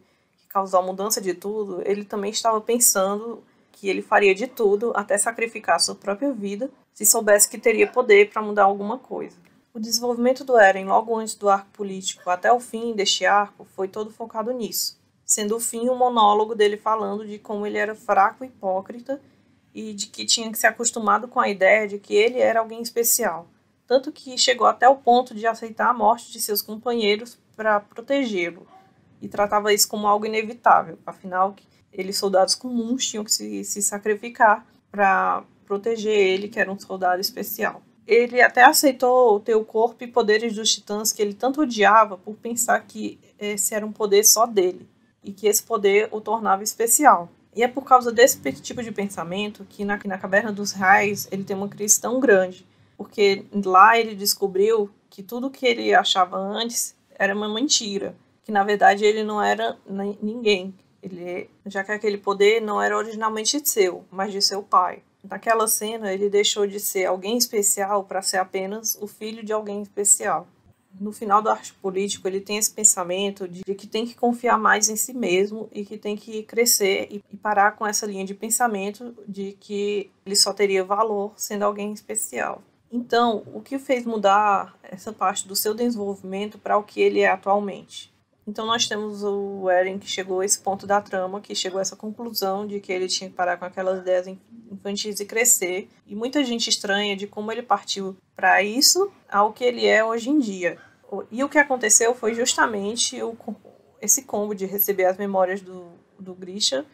[SPEAKER 1] causou a mudança de tudo, ele também estava pensando que ele faria de tudo, até sacrificar sua própria vida, se soubesse que teria poder para mudar alguma coisa. O desenvolvimento do Eren logo antes do arco político até o fim deste arco foi todo focado nisso, sendo o fim um monólogo dele falando de como ele era fraco e hipócrita e de que tinha que se acostumado com a ideia de que ele era alguém especial, tanto que chegou até o ponto de aceitar a morte de seus companheiros para protegê-lo, e tratava isso como algo inevitável, afinal, eles, soldados comuns, tinham que se sacrificar para proteger ele, que era um soldado especial. Ele até aceitou ter o corpo e poderes dos titãs que ele tanto odiava por pensar que esse era um poder só dele, e que esse poder o tornava especial. E é por causa desse tipo de pensamento que na Caverna dos Réis ele tem uma crise tão grande, porque lá ele descobriu que tudo que ele achava antes era uma mentira, que na verdade ele não era ninguém, já que aquele poder não era originalmente seu, mas de seu pai. Naquela cena ele deixou de ser alguém especial para ser apenas o filho de alguém especial. No final do arco político, ele tem esse pensamento de que tem que confiar mais em si mesmo e que tem que crescer e parar com essa linha de pensamento de que ele só teria valor sendo alguém especial. Então, o que o fez mudar essa parte do seu desenvolvimento para o que ele é atualmente? Então, nós temos o Eren que chegou a esse ponto da trama, que chegou a essa conclusão de que ele tinha que parar com aquelas ideias infantis e crescer. E muita gente estranha de como ele partiu para isso ao que ele é hoje em dia. E o que aconteceu foi justamente esse combo de receber as memórias do Grisha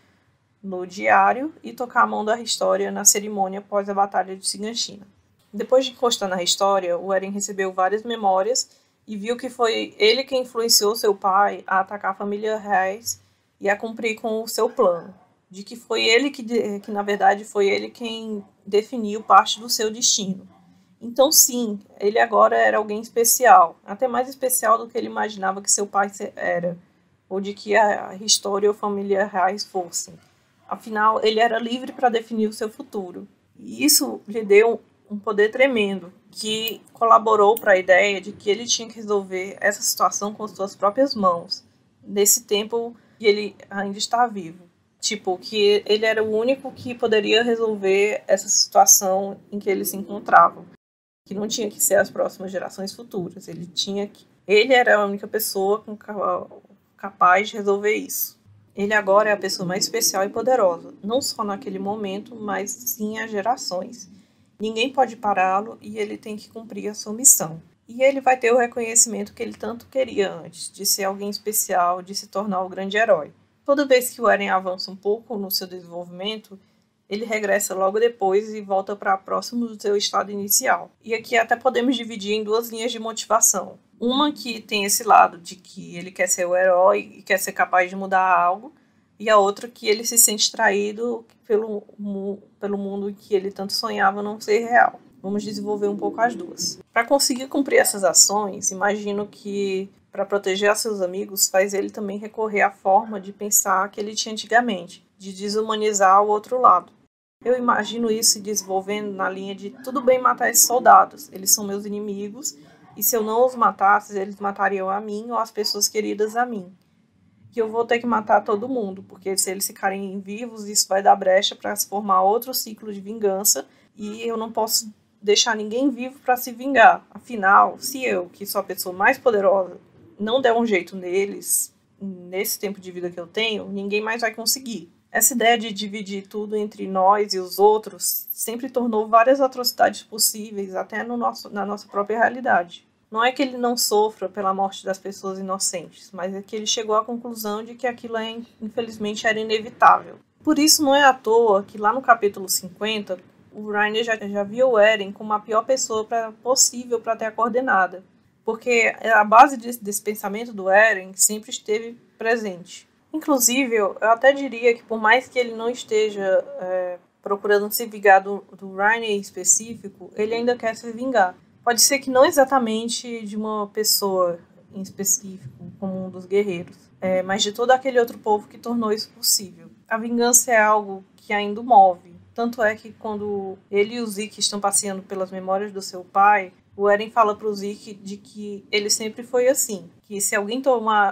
[SPEAKER 1] no diário e tocar a mão da História na cerimônia após a Batalha de Shiganshina. Depois de encostar na História, o Eren recebeu várias memórias e viu que foi ele que influenciou seu pai a atacar a família Reis e a cumprir com o seu plano, de que foi ele que na verdade foi ele quem definiu parte do seu destino. Então sim, ele agora era alguém especial, até mais especial do que ele imaginava que seu pai era, ou de que a história ou família reais fossem. Afinal, ele era livre para definir o seu futuro. E isso lhe deu um poder tremendo, que colaborou para a ideia de que ele tinha que resolver essa situação com suas próprias mãos, nesse tempo que ele ainda está vivo. Tipo, que ele era o único que poderia resolver essa situação em que ele se encontrava. Que não tinha que ser as próximas gerações futuras. Ele era a única pessoa capaz de resolver isso. Ele agora é a pessoa mais especial e poderosa, não só naquele momento, mas sim às gerações. Ninguém pode pará-lo e ele tem que cumprir a sua missão. E ele vai ter o reconhecimento que ele tanto queria antes, de ser alguém especial, de se tornar o grande herói. Toda vez que o Eren avança um pouco no seu desenvolvimento, ele regressa logo depois e volta para próximo do seu estado inicial. E aqui até podemos dividir em duas linhas de motivação. Uma que tem esse lado de que ele quer ser o herói e quer ser capaz de mudar algo, e a outra que ele se sente traído pelo mundo que ele tanto sonhava não ser real. Vamos desenvolver um pouco as duas. Para conseguir cumprir essas ações, imagino que para proteger seus amigos faz ele também recorrer à forma de pensar que ele tinha antigamente, de desumanizar o outro lado. Eu imagino isso se desenvolvendo na linha de tudo bem matar esses soldados, eles são meus inimigos, e se eu não os matasse, eles matariam a mim ou as pessoas queridas a mim. Que eu vou ter que matar todo mundo, porque se eles ficarem vivos, isso vai dar brecha para se formar outro ciclo de vingança, e eu não posso deixar ninguém vivo para se vingar. Afinal, se eu, que sou a pessoa mais poderosa, não der um jeito neles, nesse tempo de vida que eu tenho, ninguém mais vai conseguir. Essa ideia de dividir tudo entre nós e os outros sempre tornou várias atrocidades possíveis, até na nossa própria realidade. Não é que ele não sofra pela morte das pessoas inocentes, mas é que ele chegou à conclusão de que aquilo, infelizmente, era inevitável. Por isso, não é à toa que lá no capítulo 50, o Reiner já viu o Eren como a pior pessoa possível para ter a coordenada. Porque a base desse pensamento do Eren sempre esteve presente. Inclusive, eu até diria que por mais que ele não esteja procurando se vingar do Reiner em específico, ele ainda quer se vingar. Pode ser que não exatamente de uma pessoa em específico, como um dos guerreiros, mas de todo aquele outro povo que tornou isso possível. A vingança é algo que ainda o move. Tanto é que quando ele e o Zeke estão passeando pelas memórias do seu pai, o Eren fala para o Zeke de que ele sempre foi assim, que se alguém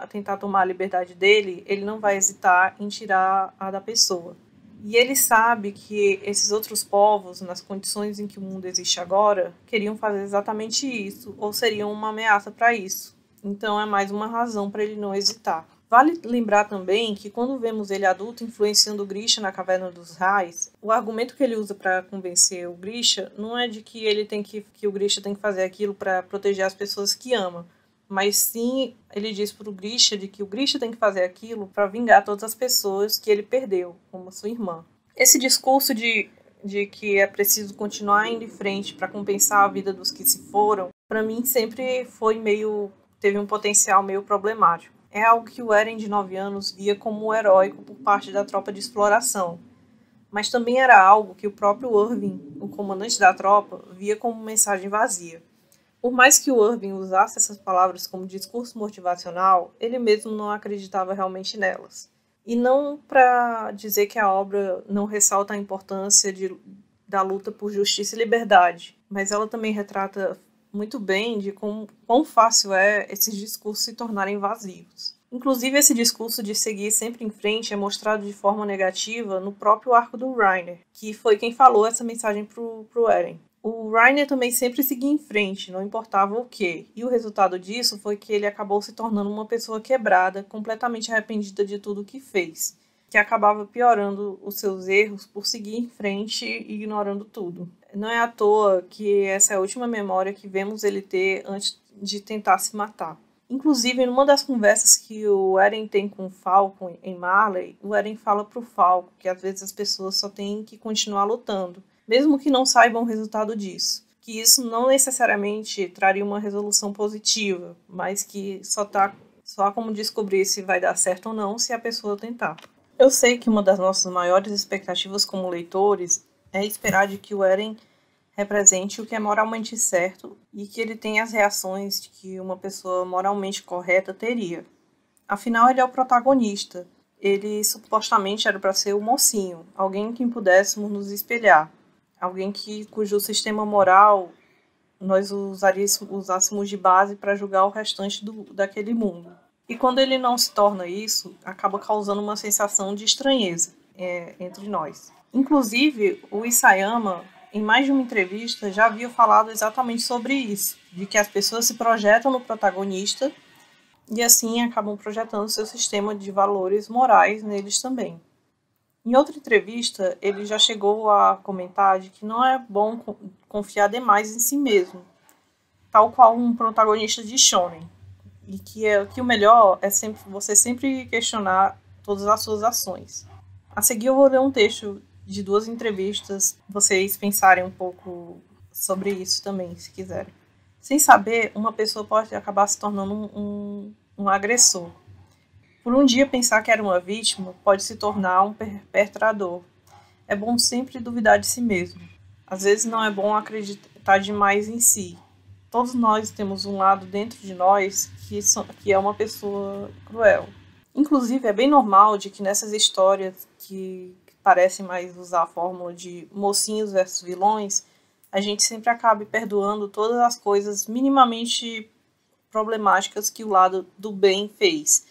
[SPEAKER 1] tentar tomar a liberdade dele, ele não vai hesitar em tirar a da pessoa. E ele sabe que esses outros povos, nas condições em que o mundo existe agora, queriam fazer exatamente isso, ou seriam uma ameaça para isso. Então é mais uma razão para ele não hesitar. Vale lembrar também que quando vemos ele adulto influenciando o Grisha na Caverna dos Raios, o argumento que ele usa para convencer o Grisha não é de que que o Grisha tem que fazer aquilo para proteger as pessoas que ama, mas sim ele diz para o Grisha de que o Grisha tem que fazer aquilo para vingar todas as pessoas que ele perdeu, como a sua irmã. Esse discurso de que é preciso continuar indo em frente para compensar a vida dos que se foram, para mim sempre teve um potencial meio problemático. É algo que o Eren de 9 anos via como heróico por parte da tropa de exploração, mas também era algo que o próprio Irving, o comandante da tropa, via como mensagem vazia. Por mais que o Irving usasse essas palavras como discurso motivacional, ele mesmo não acreditava realmente nelas. E não para dizer que a obra não ressalta a importância da luta por justiça e liberdade, mas ela também retrata muito bem de quão fácil é esses discursos se tornarem vazios. Inclusive, esse discurso de seguir sempre em frente é mostrado de forma negativa no próprio arco do Reiner, que foi quem falou essa mensagem pro Eren. O Reiner também sempre seguia em frente, não importava o quê, e o resultado disso foi que ele acabou se tornando uma pessoa quebrada, completamente arrependida de tudo o que fez, que acabava piorando os seus erros por seguir em frente e ignorando tudo. Não é à toa que essa é a última memória que vemos ele ter antes de tentar se matar. Inclusive, numa das conversas que o Eren tem com o Falcon em Marley, o Eren fala pro Falcon que às vezes as pessoas só têm que continuar lutando, mesmo que não saibam o resultado disso. Que isso não necessariamente traria uma resolução positiva, mas que só Só há como descobrir se vai dar certo ou não se a pessoa tentar. Eu sei que uma das nossas maiores expectativas como leitores é esperar de que o Eren represente o que é moralmente certo e que ele tenha as reações de que uma pessoa moralmente correta teria. Afinal, ele é o protagonista. Ele supostamente era para ser o mocinho, alguém em quem pudéssemos nos espelhar, alguém cujo sistema moral nós usássemos de base para julgar o restante daquele mundo. E quando ele não se torna isso, acaba causando uma sensação de estranheza entre nós. Inclusive, o Isayama, em mais de uma entrevista, já havia falado exatamente sobre isso, de que as pessoas se projetam no protagonista e assim acabam projetando seu sistema de valores morais neles também. Em outra entrevista, ele já chegou a comentar de que não é bom confiar demais em si mesmo, tal qual um protagonista de shonen, e que o melhor é você sempre questionar todas as suas ações. A seguir eu vou ler um texto de 2 entrevistas, vocês pensarem um pouco sobre isso também, se quiserem. Sem saber, uma pessoa pode acabar se tornando um agressor. Por um dia pensar que era uma vítima, pode se tornar um perpetrador. É bom sempre duvidar de si mesmo. Às vezes não é bom acreditar demais em si. Todos nós temos um lado dentro de nós que é uma pessoa cruel. Inclusive, é bem normal de que nessas histórias que parecem mais usar a fórmula de mocinhos versus vilões, a gente sempre acabe perdoando todas as coisas minimamente problemáticas que o lado do bem fez,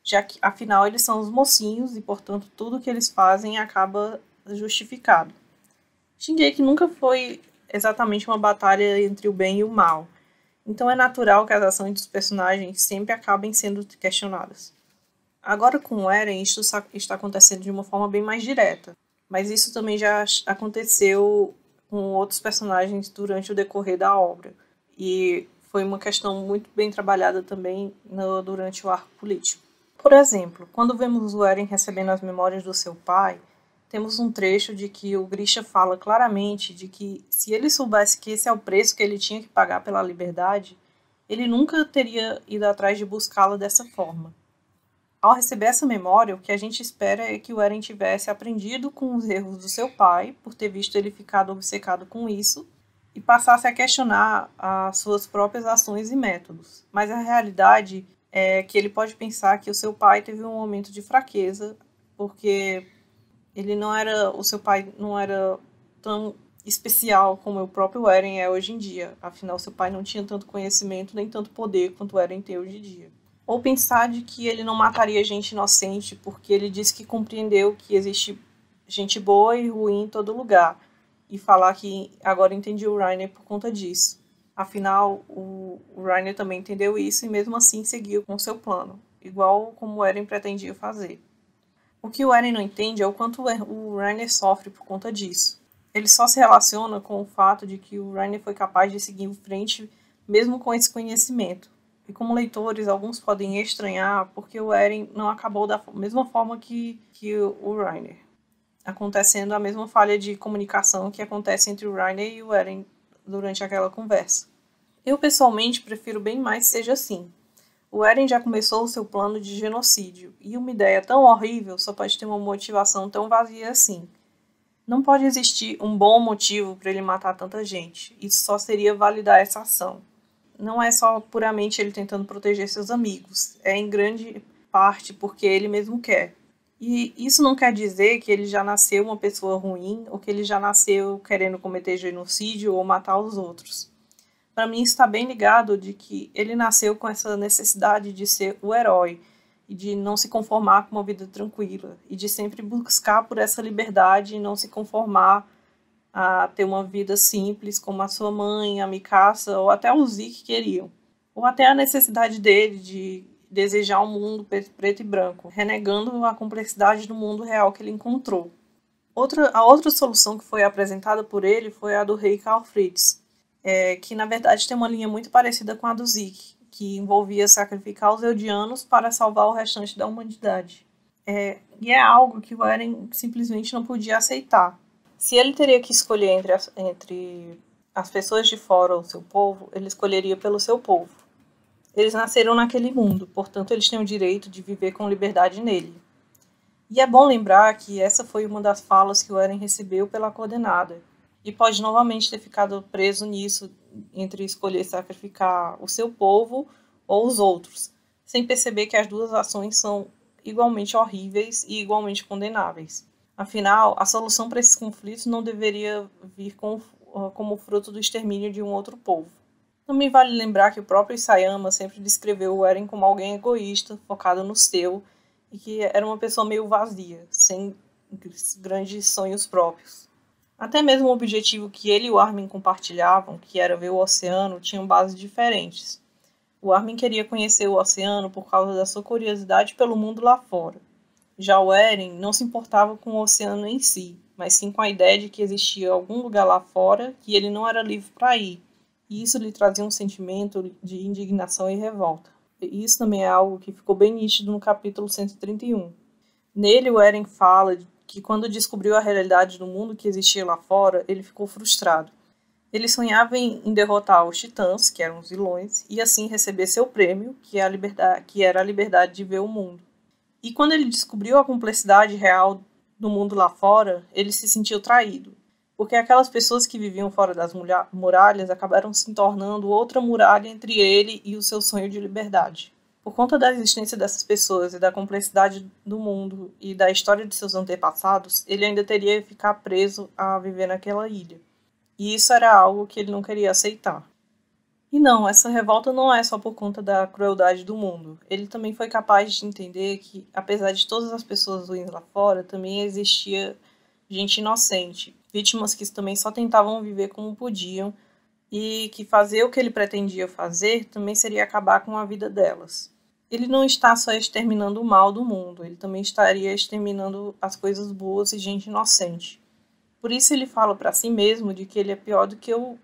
[SPEAKER 1] já que, afinal, eles são os mocinhos e, portanto, tudo que eles fazem acaba justificado. Shingeki nunca foi exatamente uma batalha entre o bem e o mal, então é natural que as ações dos personagens sempre acabem sendo questionadas. Agora com o Eren, isso está acontecendo de uma forma bem mais direta, mas isso também já aconteceu com outros personagens durante o decorrer da obra, e foi uma questão muito bem trabalhada também durante o arco político. Por exemplo, quando vemos o Eren recebendo as memórias do seu pai, temos um trecho de que o Grisha fala claramente de que se ele soubesse que esse é o preço que ele tinha que pagar pela liberdade, ele nunca teria ido atrás de buscá-la dessa forma. Ao receber essa memória, o que a gente espera é que o Eren tivesse aprendido com os erros do seu pai, por ter visto ele ficado obcecado com isso, e passasse a questionar as suas próprias ações e métodos. Mas a realidade é que ele pode pensar que o seu pai teve um momento de fraqueza, porque o seu pai não era tão especial como o próprio Eren é hoje em dia. Afinal, seu pai não tinha tanto conhecimento nem tanto poder quanto o Eren tem hoje em dia. Ou pensar de que ele não mataria gente inocente porque ele disse que compreendeu que existe gente boa e ruim em todo lugar. E falar que agora entendi o Reiner por conta disso. Afinal, o Reiner também entendeu isso e mesmo assim seguiu com seu plano, igual como o Eren pretendia fazer. O que o Eren não entende é o quanto o Reiner sofre por conta disso. Ele só se relaciona com o fato de que o Reiner foi capaz de seguir em frente mesmo com esse conhecimento. E como leitores, alguns podem estranhar porque o Eren não acabou da mesma forma que o Reiner, acontecendo a mesma falha de comunicação que acontece entre o Reiner e o Eren durante aquela conversa. Eu, pessoalmente, prefiro bem mais que seja assim. O Eren já começou o seu plano de genocídio, e uma ideia tão horrível só pode ter uma motivação tão vazia assim. Não pode existir um bom motivo para ele matar tanta gente. Isso só seria validar essa ação. Não é só puramente ele tentando proteger seus amigos. É em grande parte porque ele mesmo quer. E isso não quer dizer que ele já nasceu uma pessoa ruim ou que ele já nasceu querendo cometer genocídio ou matar os outros. Para mim está bem ligado de que ele nasceu com essa necessidade de ser o herói e de não se conformar com uma vida tranquila e de sempre buscar por essa liberdade e não se conformar a ter uma vida simples como a sua mãe, a Mikasa ou até o Zeke queriam. Ou até a necessidade dele de desejar um mundo preto e branco, renegando a complexidade do mundo real que ele encontrou. A outra solução que foi apresentada por ele foi a do rei Karl Fritz, que na verdade tem uma linha muito parecida com a do Zeke, que envolvia sacrificar os Eldianos para salvar o restante da humanidade. E é algo que o Eren simplesmente não podia aceitar. Se ele teria que escolher entre as pessoas de fora ou o seu povo, ele escolheria pelo seu povo. Eles nasceram naquele mundo, portanto eles têm o direito de viver com liberdade nele. E é bom lembrar que essa foi uma das falas que o Eren recebeu pela coordenada, e pode novamente ter ficado preso nisso, entre escolher sacrificar o seu povo ou os outros, sem perceber que as duas ações são igualmente horríveis e igualmente condenáveis. Afinal, a solução para esses conflitos não deveria vir como fruto do extermínio de um outro povo. Também vale lembrar que o próprio Isayama sempre descreveu o Eren como alguém egoísta, focado no seu, e que era uma pessoa meio vazia, sem grandes sonhos próprios. Até mesmo o objetivo que ele e o Armin compartilhavam, que era ver o oceano, tinham bases diferentes. O Armin queria conhecer o oceano por causa da sua curiosidade pelo mundo lá fora. Já o Eren não se importava com o oceano em si, mas sim com a ideia de que existia algum lugar lá fora que ele não era livre para ir, e isso lhe trazia um sentimento de indignação e revolta. E isso também é algo que ficou bem nítido no capítulo 131. Nele, o Eren fala que quando descobriu a realidade do mundo que existia lá fora, ele ficou frustrado. Ele sonhava em derrotar os titãs, que eram os vilões, e assim receber seu prêmio, que era a liberdade de ver o mundo. E quando ele descobriu a complexidade real do mundo lá fora, ele se sentiu traído, porque aquelas pessoas que viviam fora das muralhas acabaram se tornando outra muralha entre ele e o seu sonho de liberdade. Por conta da existência dessas pessoas e da complexidade do mundo e da história de seus antepassados, ele ainda teria que ficar preso a viver naquela ilha. E isso era algo que ele não queria aceitar. E não, essa revolta não é só por conta da crueldade do mundo. Ele também foi capaz de entender que, apesar de todas as pessoas ruins lá fora, também existia gente inocente, vítimas que também só tentavam viver como podiam, e que fazer o que ele pretendia fazer também seria acabar com a vida delas. Ele não está só exterminando o mal do mundo, ele também estaria exterminando as coisas boas e gente inocente. Por isso ele fala para si mesmo de que ele é pior do que o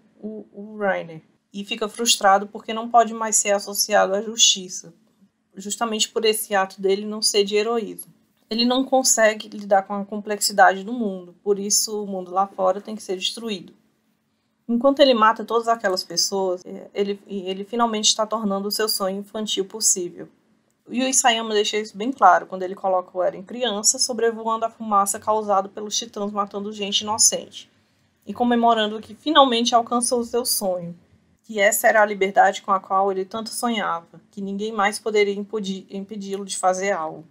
[SPEAKER 1] Reiner, e fica frustrado porque não pode mais ser associado à justiça, justamente por esse ato dele não ser de heroísmo. Ele não consegue lidar com a complexidade do mundo, por isso o mundo lá fora tem que ser destruído. Enquanto ele mata todas aquelas pessoas, ele finalmente está tornando o seu sonho infantil possível. E o Isayama deixa isso bem claro quando ele coloca o Eren criança sobrevoando a fumaça causada pelos titãs matando gente inocente, e comemorando que finalmente alcançou o seu sonho, que essa era a liberdade com a qual ele tanto sonhava, que ninguém mais poderia impedi-lo de fazer algo.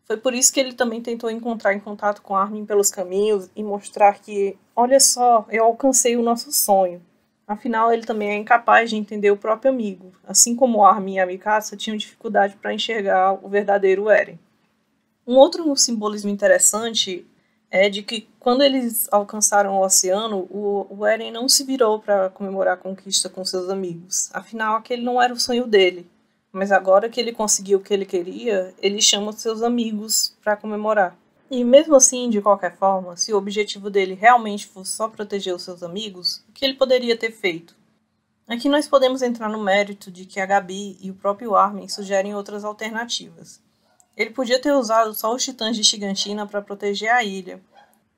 [SPEAKER 1] Foi por isso que ele também tentou entrar em contato com Armin pelos caminhos e mostrar que, olha só, eu alcancei o nosso sonho. Afinal, ele também é incapaz de entender o próprio amigo, assim como Armin e a Mikasa tinham dificuldade para enxergar o verdadeiro Eren. Um outro simbolismo interessante é de que, quando eles alcançaram o oceano, o Eren não se virou para comemorar a conquista com seus amigos. Afinal, aquele não era o sonho dele. Mas agora que ele conseguiu o que ele queria, ele chama seus amigos para comemorar. E mesmo assim, de qualquer forma, se o objetivo dele realmente fosse só proteger os seus amigos, o que ele poderia ter feito? Aqui nós podemos entrar no mérito de que a Gabi e o próprio Armin sugerem outras alternativas. Ele podia ter usado só os titãs de Shiganshina para proteger a ilha.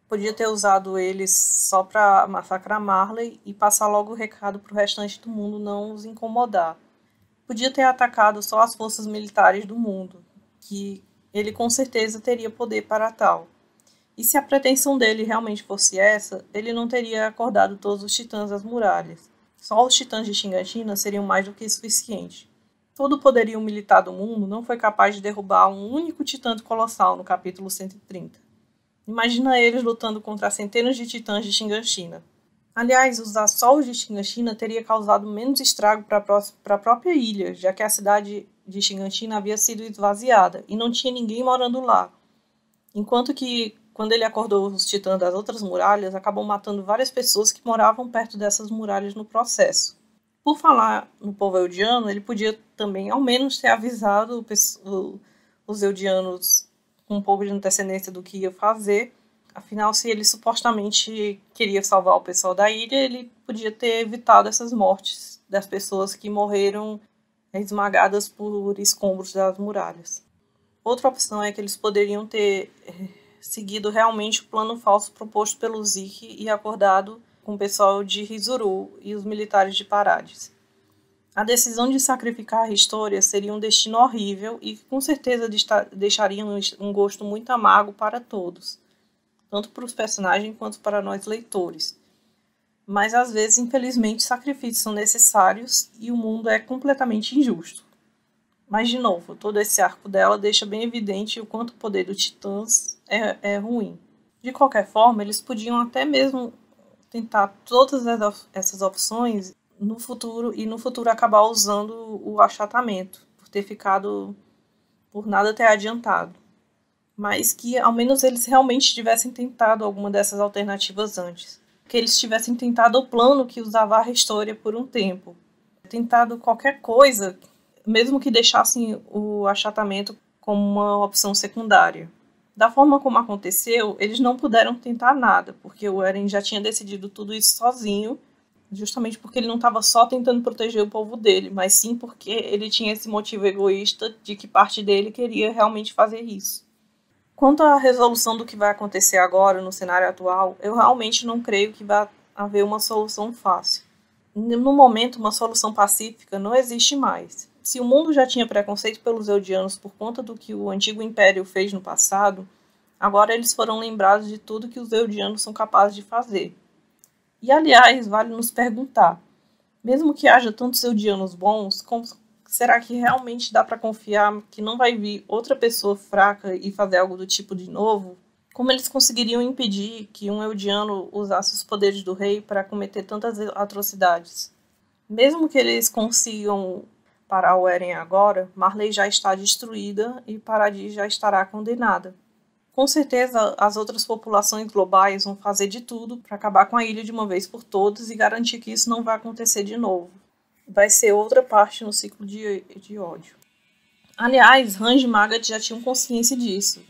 [SPEAKER 1] Podia ter usado eles só para massacrar Marley e passar logo o recado para o restante do mundo não os incomodar. Podia ter atacado só as forças militares do mundo, que ele com certeza teria poder para tal. E se a pretensão dele realmente fosse essa, ele não teria acordado todos os titãs das muralhas. Só os titãs de Shiganshina seriam mais do que suficiente. Todo o poderio militar do mundo não foi capaz de derrubar um único titã colossal no capítulo 130. Imagina eles lutando contra centenas de titãs de Shiganshina. Aliás, usar só os de Shiganshina teria causado menos estrago para a própria ilha, já que a cidade de Shiganshina havia sido esvaziada e não tinha ninguém morando lá. Enquanto que, quando ele acordou os titãs das outras muralhas, acabou matando várias pessoas que moravam perto dessas muralhas no processo. Por falar no povo eldiano, ele podia também ao menos ter avisado os eldianos com um pouco de antecedência do que ia fazer. Afinal, se ele supostamente queria salvar o pessoal da ilha, ele podia ter evitado essas mortes das pessoas que morreram esmagadas por escombros das muralhas. Outra opção é que eles poderiam ter seguido realmente o plano falso proposto pelo Zeke e acordado com o pessoal de Hizuru e os militares de Parades. A decisão de sacrificar a Historia seria um destino horrível e com certeza deixaria um gosto muito amargo para todos, tanto para os personagens quanto para nós leitores. Mas às vezes, infelizmente, sacrifícios são necessários e o mundo é completamente injusto. Mas, de novo, todo esse arco dela deixa bem evidente o quanto o poder dos Titãs é ruim. De qualquer forma, eles podiam até mesmo tentar todas essas opções no futuro acabar usando o achatamento, por nada ter adiantado. Mas que ao menos eles realmente tivessem tentado alguma dessas alternativas antes. Que eles tivessem tentado o plano que usava a Historia por um tempo. Tentado qualquer coisa, mesmo que deixassem o achatamento como uma opção secundária. Da forma como aconteceu, eles não puderam tentar nada, porque o Eren já tinha decidido tudo isso sozinho, justamente porque ele não estava só tentando proteger o povo dele, mas sim porque ele tinha esse motivo egoísta de que parte dele queria realmente fazer isso. Quanto à resolução do que vai acontecer agora no cenário atual, eu realmente não creio que vai haver uma solução fácil. No momento, uma solução pacífica não existe mais. Se o mundo já tinha preconceito pelos Eldianos por conta do que o antigo Império fez no passado, agora eles foram lembrados de tudo que os Eldianos são capazes de fazer. E, aliás, vale nos perguntar, mesmo que haja tantos Eldianos bons, como será que realmente dá para confiar que não vai vir outra pessoa fraca e fazer algo do tipo de novo? Como eles conseguiriam impedir que um Eldiano usasse os poderes do rei para cometer tantas atrocidades? Mesmo que eles consigam parar o Eren agora, Marley já está destruída e Paradis já estará condenada. Com certeza, as outras populações globais vão fazer de tudo para acabar com a ilha de uma vez por todas e garantir que isso não vai acontecer de novo. Vai ser outra parte no ciclo de ódio. Aliás, Ranj e Magat já tinham consciência disso.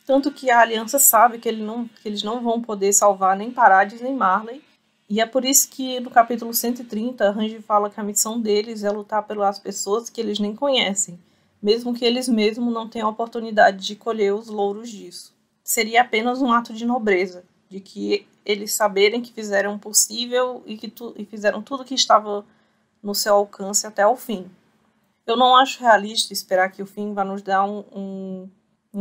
[SPEAKER 1] Tanto que a Aliança sabe que eles não vão poder salvar nem Paradis nem Marley. E é por isso que no capítulo 130, Ranj fala que a missão deles é lutar pelas pessoas que eles nem conhecem, mesmo que eles mesmos não tenham a oportunidade de colher os louros disso. Seria apenas um ato de nobreza, de que eles saberem que fizeram o possível e fizeram tudo que estava no seu alcance até o fim. Eu não acho realista esperar que o fim vá nos dar um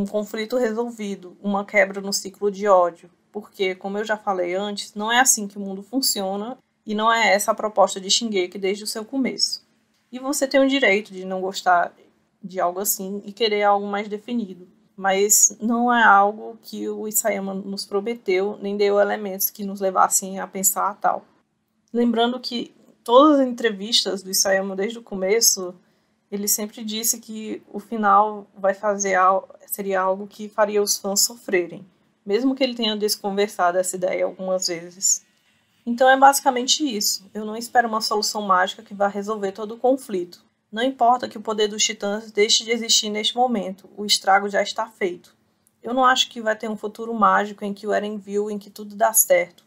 [SPEAKER 1] conflito resolvido, uma quebra no ciclo de ódio, porque, como eu já falei antes, não é assim que o mundo funciona e não é essa a proposta de Shingeki desde o seu começo. E você tem o direito de não gostar de algo assim e querer algo mais definido, mas não é algo que o Isayama nos prometeu, nem deu elementos que nos levassem a pensar tal. Lembrando que todas as entrevistas do Isayama desde o começo, ele sempre disse que o final seria algo que faria os fãs sofrerem, mesmo que ele tenha desconversado essa ideia algumas vezes. Então é basicamente isso. Eu não espero uma solução mágica que vá resolver todo o conflito. Não importa que o poder dos titãs deixe de existir neste momento, o estrago já está feito. Eu não acho que vai ter um futuro mágico em que o Eren viu em que tudo dá certo.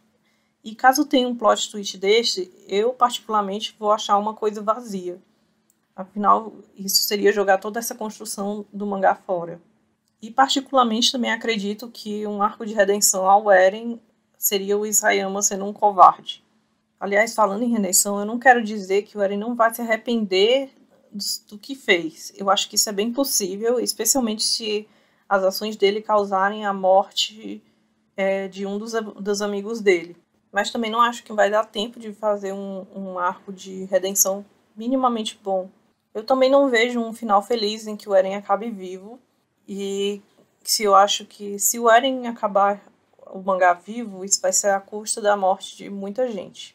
[SPEAKER 1] E caso tenha um plot twist deste, eu particularmente vou achar uma coisa vazia. Afinal, isso seria jogar toda essa construção do mangá fora. E particularmente também acredito que um arco de redenção ao Eren seria o Isayama sendo um covarde. Aliás, falando em redenção, eu não quero dizer que o Eren não vai se arrepender do que fez. Eu acho que isso é bem possível, especialmente se as ações dele causarem a morte de um dos amigos dele. Mas também não acho que vai dar tempo de fazer um arco de redenção minimamente bom. Eu também não vejo um final feliz em que o Eren acabe vivo. E eu acho que se o Eren acabar o mangá vivo, isso vai ser à custa da morte de muita gente.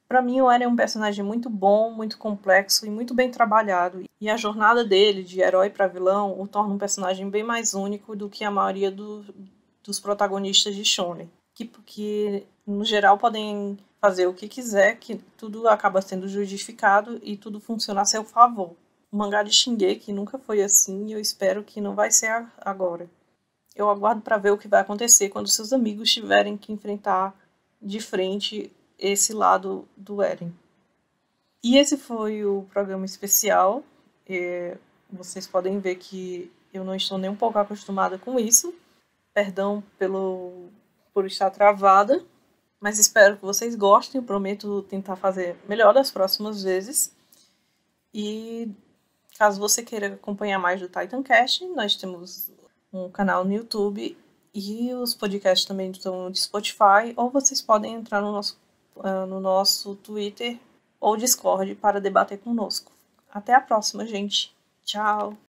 [SPEAKER 1] Para mim, o Eren é um personagem muito bom, muito complexo e muito bem trabalhado. E a jornada dele, de herói para vilão, o torna um personagem bem mais único do que a maioria dos protagonistas de Shonen. Que no geral podem fazer o que quiser, que tudo acaba sendo justificado e tudo funciona a seu favor. O mangá de Shingeki nunca foi assim e eu espero que não vai ser agora. Eu aguardo para ver o que vai acontecer quando seus amigos tiverem que enfrentar de frente esse lado do Eren. E esse foi o programa especial. Vocês podem ver que eu não estou nem um pouco acostumada com isso. Perdão por estar travada, mas espero que vocês gostem. Eu prometo tentar fazer melhor das próximas vezes. E caso você queira acompanhar mais do TitanCast, nós temos um canal no YouTube e os podcasts também estão no Spotify, ou vocês podem entrar no nosso Twitter ou Discord para debater conosco. Até a próxima, gente. Tchau!